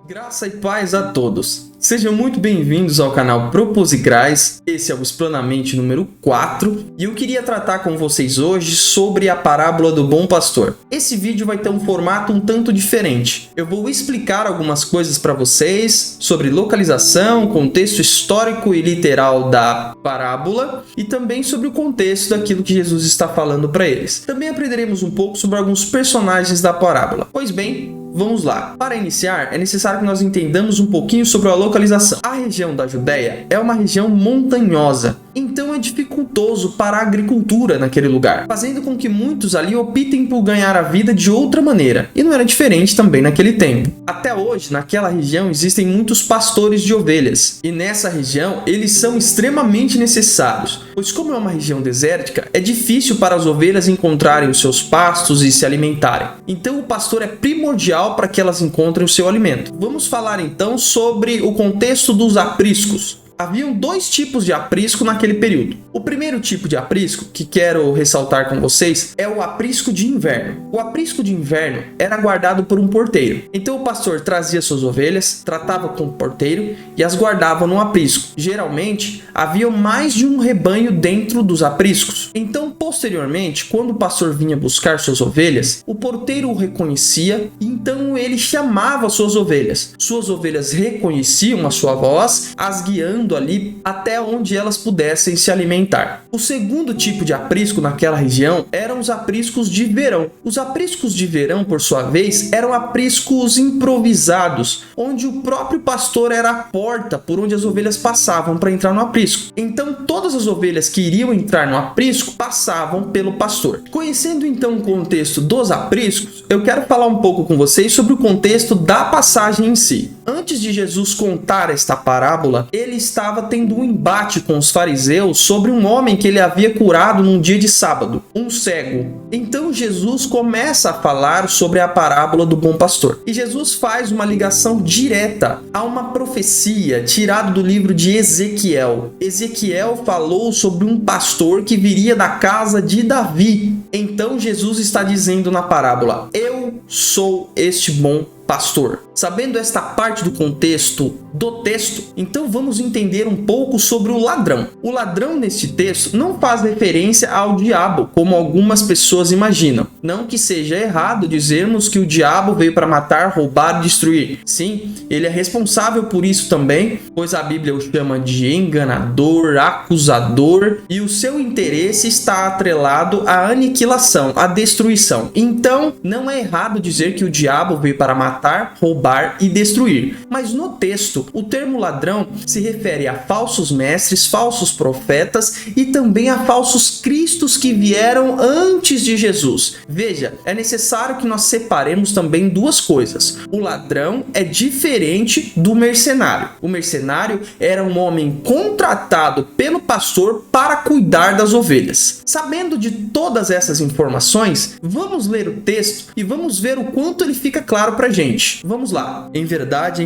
Graça e paz a todos. Sejam muito bem-vindos ao canal Proposicrais. Esse é o Explanamente número 4 e eu queria tratar com vocês hoje sobre a parábola do bom pastor. Esse vídeo vai ter um formato um tanto diferente. Eu vou explicar algumas coisas para vocês sobre localização, contexto histórico e literal da parábola e também sobre o contexto daquilo que Jesus está falando para eles. Também aprenderemos um pouco sobre alguns personagens da parábola. Pois bem, vamos lá. Para iniciar, é necessário que nós entendamos um pouquinho sobre a localização. A região da Judéia é uma região montanhosa, então é dificultoso para a agricultura naquele lugar, fazendo com que muitos ali optem por ganhar a vida de outra maneira. E não era diferente também naquele tempo. Até hoje, naquela região, existem muitos pastores de ovelhas, e nessa região eles são extremamente necessários, pois como é uma região desértica, é difícil para as ovelhas encontrarem os seus pastos e se alimentarem. Então o pastor é primordial para que elas encontrem o seu alimento. Vamos falar então sobre o contexto dos apriscos. Haviam dois tipos de aprisco naquele período. O primeiro tipo de aprisco, que quero ressaltar com vocês, é o aprisco de inverno. O aprisco de inverno era guardado por um porteiro. Então o pastor trazia suas ovelhas, tratava com o porteiro e as guardava no aprisco. Geralmente, havia mais de um rebanho dentro dos apriscos. Então, posteriormente, quando o pastor vinha buscar suas ovelhas, o porteiro o reconhecia e então ele chamava suas ovelhas. Suas ovelhas reconheciam a sua voz, as guiando ali até onde elas pudessem se alimentar. O segundo tipo de aprisco naquela região eram os apriscos de verão. Os apriscos de verão, por sua vez, eram apriscos improvisados, onde o próprio pastor era a porta por onde as ovelhas passavam para entrar no aprisco. Então, todas as ovelhas que iriam entrar no aprisco passavam pelo pastor. Conhecendo então o contexto dos apriscos, eu quero falar um pouco com vocês sobre o contexto da passagem em si. Antes de Jesus contar esta parábola, ele estava tendo um embate com os fariseus sobre um homem que ele havia curado num dia de sábado, um cego. Então Jesus começa a falar sobre a parábola do bom pastor. E Jesus faz uma ligação direta a uma profecia tirada do livro de Ezequiel. Ezequiel falou sobre um pastor que viria da casa de Davi. Então Jesus está dizendo na parábola: eu sou este bom pastor. Sabendo esta parte do contexto do texto, então vamos entender um pouco sobre o ladrão. O ladrão neste texto não faz referência ao diabo, como algumas pessoas imaginam. Não que seja errado dizermos que o diabo veio para matar, roubar e destruir. Sim, ele é responsável por isso também, pois a Bíblia o chama de enganador, acusador, e o seu interesse está atrelado à aniquilação, à destruição. Então, não é errado dizer que o diabo veio para matar, roubar e destruir. Mas no texto, o termo ladrão se refere a falsos mestres, falsos profetas e também a falsos cristos que vieram antes de Jesus. Veja, é necessário que nós separemos também duas coisas. O ladrão é diferente do mercenário. O mercenário era um homem contratado pelo pastor para cuidar das ovelhas. Sabendo de todas essas informações, vamos ler o texto e vamos ver o quanto ele fica claro pra gente. Vamos lá. Em verdade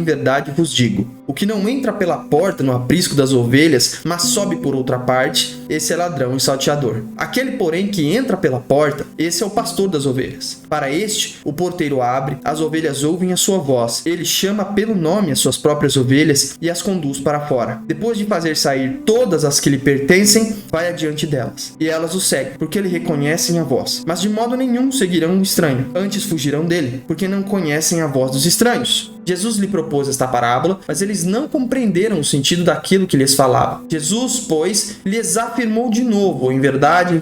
vos digo, o que não entra pela porta no aprisco das ovelhas, mas sobe por outra parte, esse é ladrão e salteador. Aquele, porém, que entra pela porta, esse é o pastor das ovelhas. Para este, o porteiro abre, as ovelhas ouvem a sua voz. Ele chama pelo nome as suas próprias ovelhas e as conduz para fora. Depois de fazer sair todas as que lhe pertencem, vai adiante delas. E elas o seguem, porque lhe reconhecem a voz. Mas de modo nenhum seguirão um estranho, antes fugirão dele, porque não conhecem a voz dos estranhos. Jesus lhe propôs esta parábola, mas eles não compreenderam o sentido daquilo que lhes falava. Jesus, pois, lhes afirmou de novo: em verdade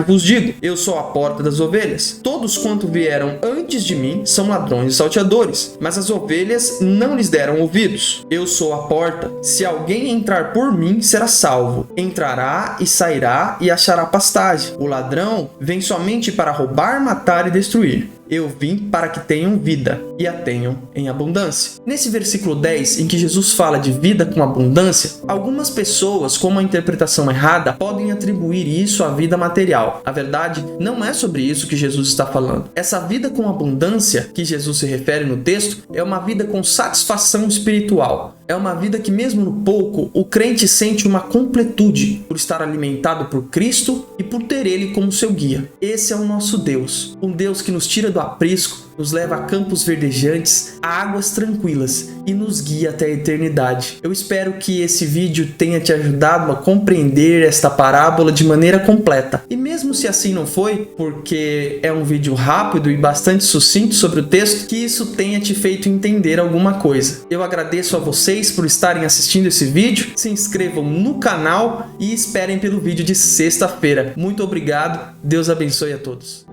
vos digo, eu sou a porta das ovelhas. Todos quanto vieram antes de mim são ladrões e salteadores, mas as ovelhas não lhes deram ouvidos. Eu sou a porta. Se alguém entrar por mim, será salvo. Entrará e sairá e achará pastagem. O ladrão vem somente para roubar, matar e destruir. Eu vim para que tenham vida e a tenham em abundância. Nesse versículo 10, em que Jesus fala de vida com abundância, algumas pessoas, com uma interpretação errada, podem atribuir isso à vida material. A verdade, não é sobre isso que Jesus está falando. Essa vida com abundância que Jesus se refere no texto é uma vida com satisfação espiritual. É uma vida que, mesmo no pouco, o crente sente uma completude por estar alimentado por Cristo e por ter Ele como seu guia. Esse é o nosso Deus, um Deus que nos tira do aprisco, nos leva a campos verdejantes, a águas tranquilas e nos guia até a eternidade. Eu espero que esse vídeo tenha te ajudado a compreender esta parábola de maneira completa. E mesmo se assim não foi, porque é um vídeo rápido e bastante sucinto sobre o texto, que isso tenha te feito entender alguma coisa. Eu agradeço a vocês por estarem assistindo esse vídeo, se inscrevam no canal e esperem pelo vídeo de sexta-feira. Muito obrigado, Deus abençoe a todos.